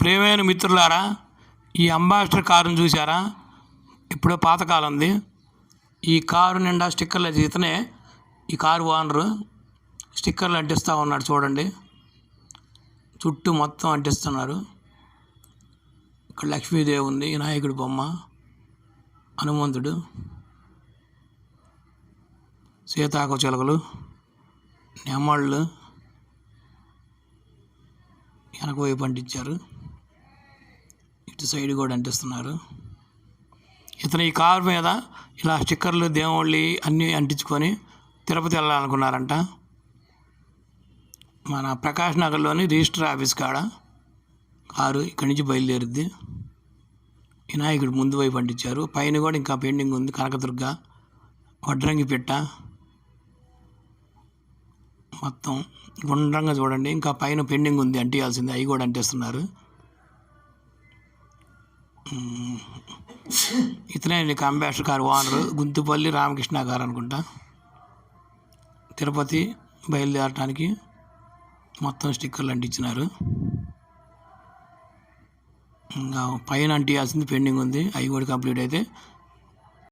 ప్రియమైన మిత్రులారా, ఈ అంబాసిడర్ కారుని చూసారా? ఇప్పుడో పాతకాలంది. ఈ కారు నిండా స్టిక్కర్లు ఇతనే ఈ కారు ఓనరు. స్టిక్కర్లు అంటిస్తూ ఉన్నాడు చూడండి. చుట్టూ మొత్తం అంటిస్తున్నారు. ఇక్కడ లక్ష్మీదేవి ఉంది, వినాయకుడి బొమ్మ, హనుమంతుడు, సీతాకోక చిలుకలు, నెమళ్ళు వెనక వైపు అంటించారు. ఇటు సైడ్ కూడా అంటిస్తున్నారు. ఇతను ఈ కారు మీద ఇలా స్టిక్కర్లు దేవుళ్ళు అన్నీ అంటించుకొని తిరుపతి వెళ్ళాలనుకున్నారంట. మన ప్రకాష్ నగర్లోని రిజిస్టర్ ఆఫీస్ కాడ కారు ఇక్కడి నుంచి బయలుదేరుద్ది. వినాయకుడు ముందు వైపు అంటించారు. పైన కూడా ఇంకా పెండింగ్ ఉంది. కనకదుర్గ, వడ్రంగి పిట్ట మొత్తం గుండ్రంగా చూడండి. ఇంకా పైన పెండింగ్ ఉంది, అంటియాల్సింది. అవి కూడా అంటిస్తున్నారు. ఇతనే నీకు అంబాసిడర్ కారు ఓనరు. గుంతుపల్లి రామకృష్ణ గారు అనుకుంటా. తిరుపతి బయలుదేరటానికి మొత్తం స్టిక్కర్లు అంటించినారు. ఇంకా పైన అంటియాల్సింది పెండింగ్ ఉంది. అవి కూడా కంప్లీట్ అయితే